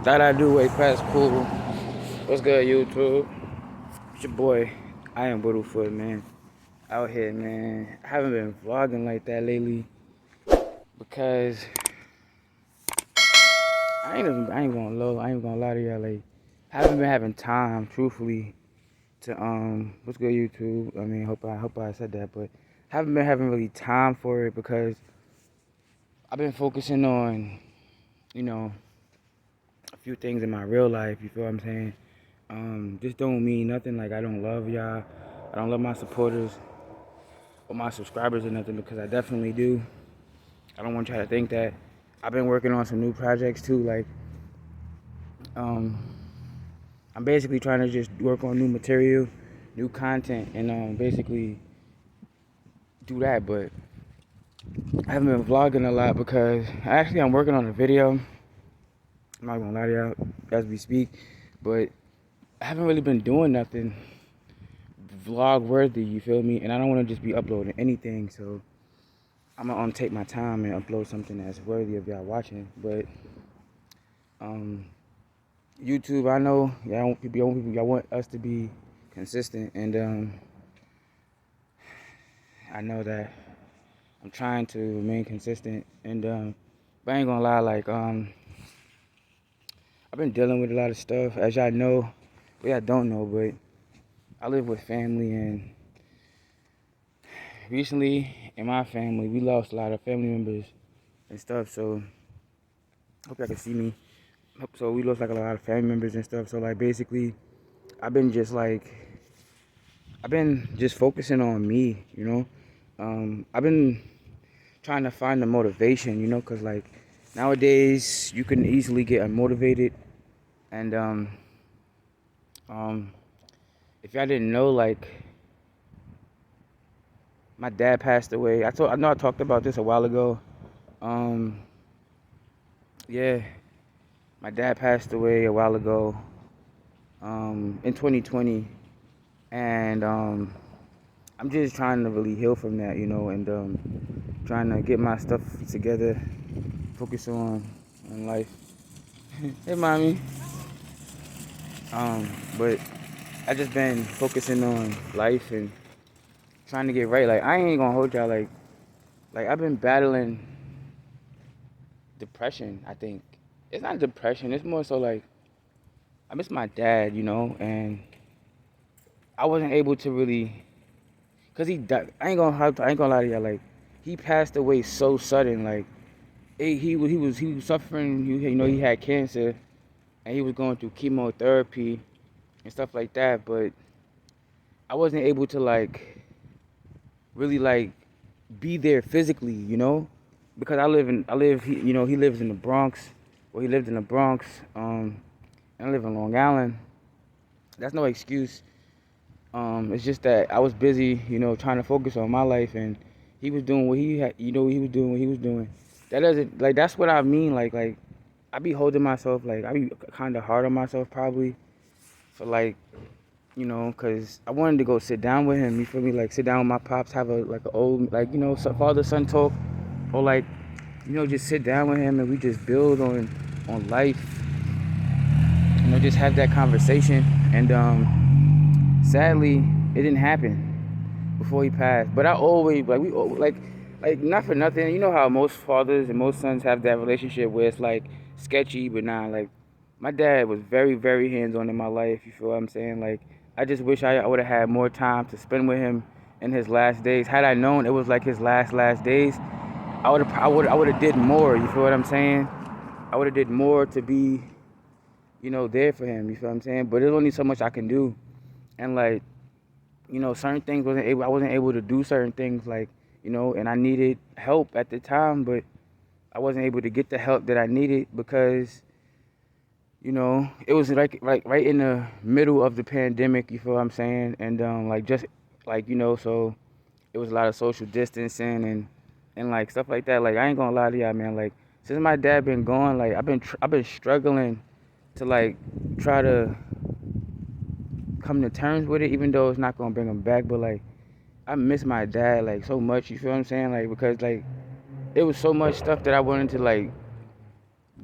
That I do way past cool. What's good, YouTube? It's your boy. I am Whittlefoot, man. Out here, man. I haven't been vlogging like that lately because I ain't gonna lie to y'all. Like, I haven't been having time, truthfully, to What's good, YouTube? I mean, hope I said that, but haven't been having really time for it because I've been focusing on, you know, a few things in my real life. You feel what I'm saying? This don't mean nothing like I don't love y'all. I don't love my supporters or my subscribers or nothing, because I definitely do. I don't want y'all to think that. I've been working on some new projects too. Like, I'm basically trying to just work on new material, new content, and basically do that. But I haven't been vlogging a lot because I'm working on a video. I'm not gonna lie to y'all as we speak, but I haven't really been doing nothing vlog worthy, you feel me? And I don't want to just be uploading anything, so I'm gonna take my time and upload something that's worthy of y'all watching. But YouTube, I know y'all want us to be consistent, and I know that I'm trying to remain consistent. And but I ain't gonna lie, like I've been dealing with a lot of stuff, as y'all know. Well, y'all don't know, but I live with family, and recently in my family we lost a lot of family members and stuff. So hope y'all can see me. So we lost like a lot of family members and stuff. So like basically, I've been just like focusing on me, you know. I've been trying to find the motivation, you know, cause like nowadays you can easily get unmotivated, and if y'all didn't know, like my dad passed away. I know I talked about this a while ago. Um, yeah, my dad passed away a while ago. In 2020, and I'm just trying to really heal from that, you know, and trying to get my stuff together, focus on life. Hey, mommy. But I just been focusing on life and trying to get right. Like, I ain't gonna hold y'all. Like I've been battling depression. I think it's not depression. It's more so like I miss my dad, you know, and I wasn't able to really, cause he died. I ain't gonna lie to y'all. Like, he passed away so sudden. Like, he was suffering. He had cancer, and he was going through chemotherapy and stuff like that. But I wasn't able to like really like be there physically, you know, because he lives in the Bronx, or he lived in the Bronx, and I live in Long Island. That's no excuse. It's just that I was busy, you know, trying to focus on my life, and he was doing what he had, he was doing what he was doing. That doesn't, like, that's what I mean. Like I be holding myself, like I be kind of hard on myself probably for like, you know, cause I wanted to go sit down with him. You feel me? Like sit down with my pops, have a like an old, like, you know, father son talk, or like, you know, just sit down with him and we just build on life. You know, just have that conversation. And sadly, it didn't happen before he passed. But I always like not for nothing. You know how most fathers and most sons have that relationship where it's like sketchy, but nah. Like my dad was very, very hands on in my life. You feel what I'm saying? Like I just wish I would have had more time to spend with him in his last days. Had I known it was like his last days, I would have did more. You feel what I'm saying? I would have did more to be, you know, there for him. You feel what I'm saying? But there's only so much I can do, and like, you know, certain things I wasn't able to do certain things, like, you know, and I needed help at the time, but I wasn't able to get the help that I needed because, you know, it was like right in the middle of the pandemic. You feel what I'm saying? And like just like, you know, so it was a lot of social distancing and like stuff like that. Like I ain't gonna lie to y'all, man. Like since my dad been gone, like I've been struggling to like try to come to terms with it, even though it's not gonna bring him back. But like I miss my dad like so much. You feel what I'm saying? Like because like it was so much stuff that I wanted to like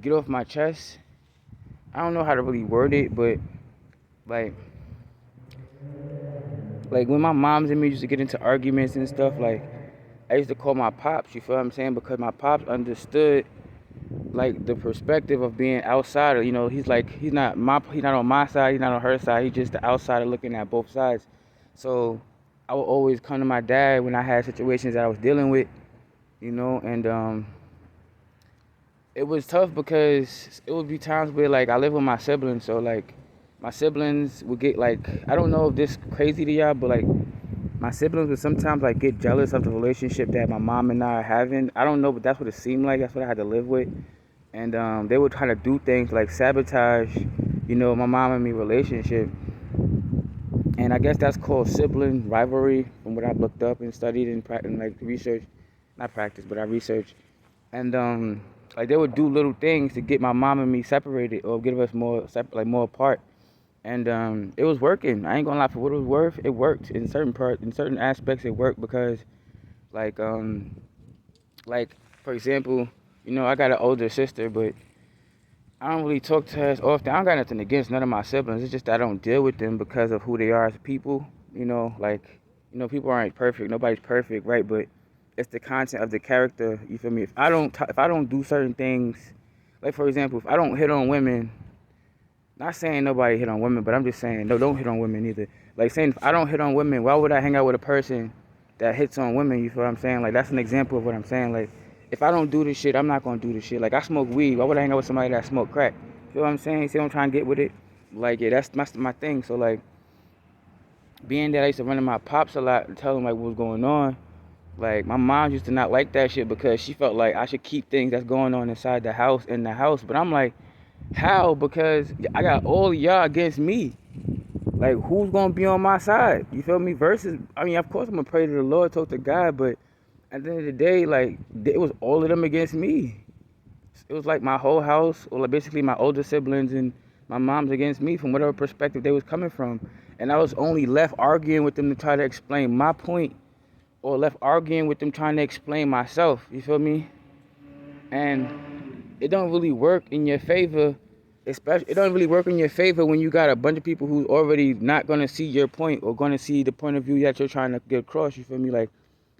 get off my chest. I don't know how to really word it, but like when my moms and me used to get into arguments and stuff, like I used to call my pops, you feel what I'm saying? Because my pops understood like the perspective of being outsider. You know, he's not on my side, he's not on her side, he's just the outsider looking at both sides. So I would always come to my dad when I had situations that I was dealing with, you know, and it was tough because it would be times where like I live with my siblings, so like my siblings would get like, I don't know if this crazy to y'all, but like my siblings would sometimes like get jealous of the relationship that my mom and I are having. I don't know, but that's what it seemed like. That's what I had to live with. And they would try to do things like sabotage, you know, my mom and me relationship. And I guess that's called sibling rivalry, from what I've looked up and studied and like research, not practice, but I researched. And like they would do little things to get my mom and me separated or get us more apart. And it was working. I ain't gonna lie, for what it was worth, it worked in certain aspects. It worked because like like for example, you know, I got an older sister, but I don't really talk to her as often. I don't got nothing against none of my siblings. It's just that I don't deal with them because of who they are as people. You know, like, you know, people aren't perfect. Nobody's perfect, right? But it's the content of the character. You feel me? If I don't do certain things, like for example, if I don't hit on women, not saying nobody hit on women, but I'm just saying no, don't hit on women either. Like saying if I don't hit on women, why would I hang out with a person that hits on women? You feel what I'm saying? Like that's an example of what I'm saying. Like if I don't do this shit, I'm not gonna do this shit. Like I smoke weed, why would I hang out with somebody that smoke crack? You feel what I'm saying? See what I'm trying to get with it? Like yeah, that's my thing. So like being that I used to run to my pops a lot and tell him like what was going on. Like my mom used to not like that shit because she felt like I should keep things that's going on inside the house in the house. But I'm like, how? Because I got all y'all against me. Like, who's gonna be on my side? You feel me? Versus, I mean, of course I'm gonna pray to the Lord, talk to God, but at the end of the day, like, it was all of them against me. It was like my whole house, or like basically my older siblings and my mom's against me from whatever perspective they was coming from. And I was only left arguing with them to try to explain my point, or left arguing with them trying to explain myself. You feel me? And it don't really work in your favor. Especially, it don't really work in your favor when you got a bunch of people who already not gonna see your point or gonna see the point of view that you're trying to get across. You feel me? Like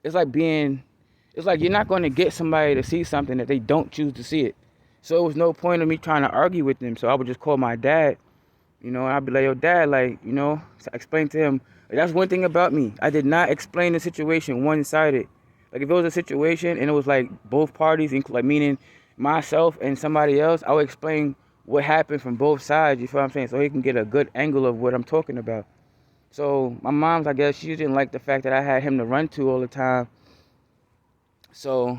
it's like you're not gonna get somebody to see something that they don't choose to see it. So it was no point of me trying to argue with them. So I would just call my dad, you know, and I'd be like, yo, dad, like, you know, so I explained to him. That's one thing about me. I did not explain the situation one-sided. Like, if it was a situation and it was like both parties, like meaning myself and somebody else, I would explain what happened from both sides, you feel what I'm saying? So he can get a good angle of what I'm talking about. So my mom's, I guess, she didn't like the fact that I had him to run to all the time. So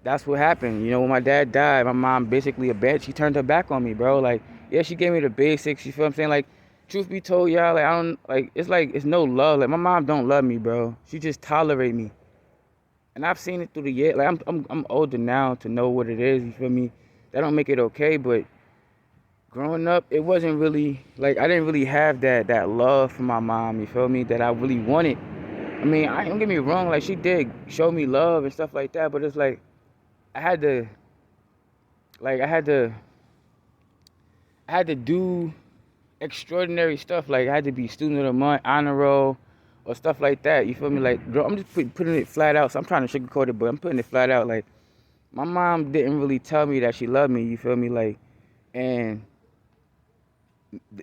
that's what happened. You know, when my dad died, my mom basically she turned her back on me, bro. Like, yeah, she gave me the basics, you feel what I'm saying? Like, truth be told, y'all, like, it's no love. Like, my mom don't love me, bro. She just tolerate me. And I've seen it through the years. Like, I'm older now to know what it is, you feel me? That don't make it okay, but growing up, it wasn't really, like, I didn't really have that love for my mom, you feel me? That I really wanted. I mean, don't get me wrong, like, she did show me love and stuff like that, but it's like, I had to, like, I had to do extraordinary stuff. Like, I had to be student of the month, honor roll, or stuff like that. You feel me? Like, girl, I'm just putting it flat out. So I'm trying to sugarcoat it, but I'm putting it flat out. Like, my mom didn't really tell me that she loved me. You feel me? Like, and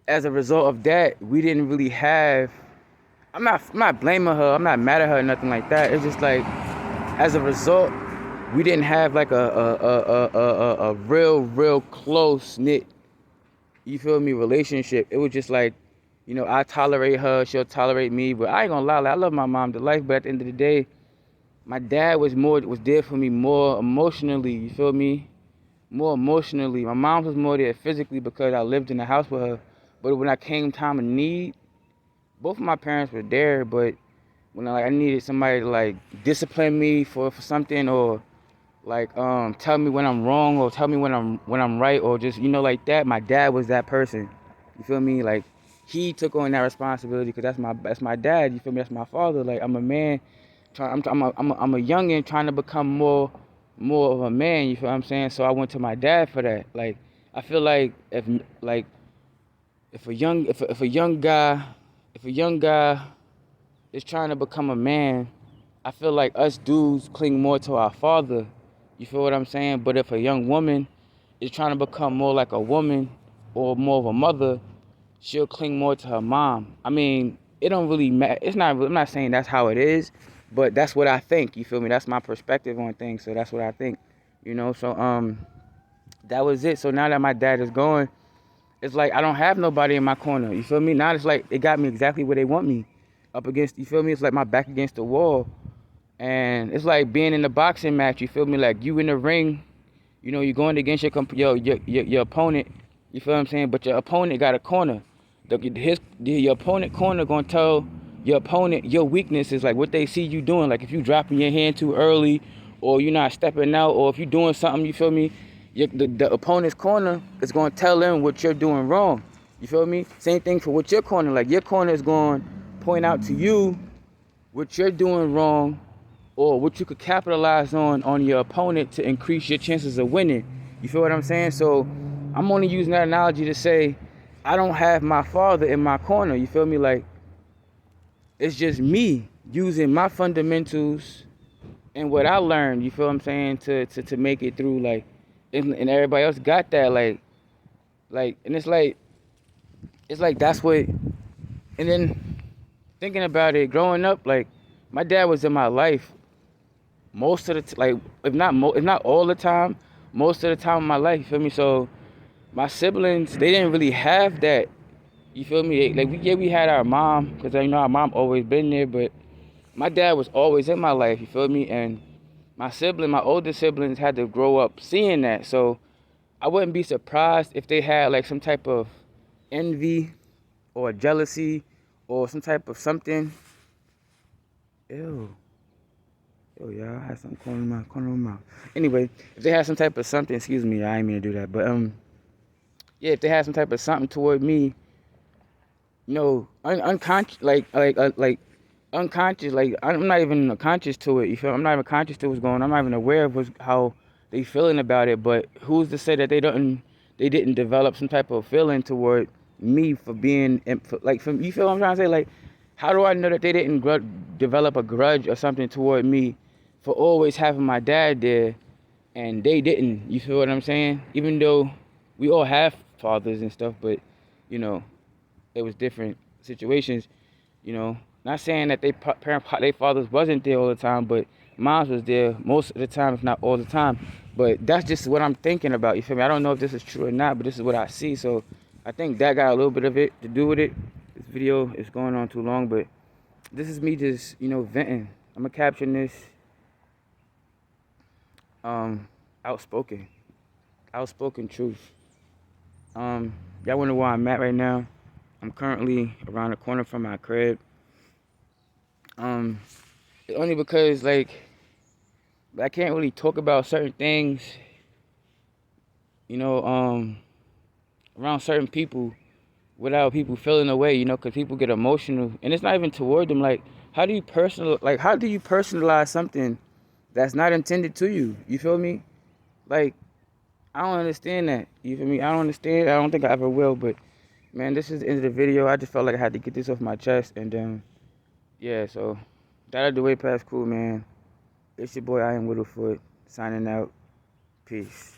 as a result of that, we didn't really have. I'm not blaming her. I'm not mad at her or nothing like that. It's just like, as a result, we didn't have like a real close knit, you feel me, relationship. It was just like, you know, I tolerate her, she'll tolerate me. But I ain't gonna lie, like, I love my mom to life. But at the end of the day, my dad was there for me more emotionally. You feel me? More emotionally. My mom was more there physically because I lived in the house with her. But when I came time of need, both of my parents were there. But when I needed somebody to like discipline me for something, or like tell me when I'm wrong, or tell me when I'm right, or just, you know, like that, my dad was that person. You feel me? Like, he took on that responsibility because that's my dad. You feel me? That's my father. Like, I'm a man I'm a youngin trying to become more of a man. You feel what I'm saying? So I went to my dad for that. Like I feel like if a young guy is trying to become a man, I feel like us dudes cling more to our father. You feel what I'm saying? But if a young woman is trying to become more like a woman or more of a mother, she'll cling more to her mom. I mean, it don't really matter. It's not. I'm not saying that's how it is, but that's what I think. You feel me? That's my perspective on things. So that's what I think. You know. So that was it. So now that my dad is gone, it's like I don't have nobody in my corner. You feel me? Now it's like they got me exactly where they want me, up against. You feel me? It's like my back against the wall, and it's like being in a boxing match. You feel me? Like you in the ring. You know, you're going against your opponent. You feel what I'm saying? But your opponent got a corner. Your opponent corner gonna tell your opponent your weaknesses, like what they see you doing. Like if you dropping your hand too early, or you're not stepping out, or if you're doing something, you feel me? The opponent's corner is gonna tell them what you're doing wrong. You feel me? Same thing for what your corner. Like your corner is going to point out to you what you're doing wrong, or what you could capitalize on your opponent to increase your chances of winning. You feel what I'm saying? So I'm only using that analogy to say I don't have my father in my corner. You feel me? Like it's just me using my fundamentals and what I learned. You feel what I'm saying? To make it through. Like and everybody else got that. And it's like that's what. And then thinking about it, growing up, like my dad was in my life most of like if not all the time, most of the time in my life. You feel me? So my siblings, they didn't really have that. You feel me? Like we had our mom, because you know our mom always been there, but my dad was always in my life. You feel me? And my older siblings had to grow up seeing that. So I wouldn't be surprised if they had like some type of envy or jealousy or some type of something. Ew. Oh yeah, I had something corner of my mouth. Anyway, if they had some type of something, excuse me, I didn't mean to do that. But yeah, if they had some type of something toward me, unconscious, like unconscious, like I'm not even conscious to it. You feel? I'm not even conscious to what's going on. I'm not even aware of how they feeling about it. But who's to say that they didn't develop some type of feeling toward me for being you feel what I'm trying to say? Like, how do I know that they didn't develop a grudge or something toward me for always having my dad there, and they didn't? You feel what I'm saying? Even though we all have fathers and stuff, but you know, it was different situations. You know, not saying that their fathers wasn't there all the time, but moms was there most of the time, if not all the time. But that's just what I'm thinking about. You feel me? I don't know if this is true or not, but this is what I see. So I think that got a little bit of it to do with it. This video is going on too long, but this is me just, venting. I'm gonna caption this outspoken. Outspoken truth. Y'all wonder where I'm at right now. I'm currently around the corner from my crib. Only because like I can't really talk about certain things, you know, around certain people without people feeling away, because people get emotional, and it's not even toward them. Like, how do you personalize something that's not intended to you? You feel me? Like, I don't understand that. You feel me? I don't understand. I don't think I ever will. But man, this is the end of the video. I just felt like I had to get this off my chest, and yeah. So that out the way past cool, man. It's your boy I Am Whittlefoot signing out. Peace.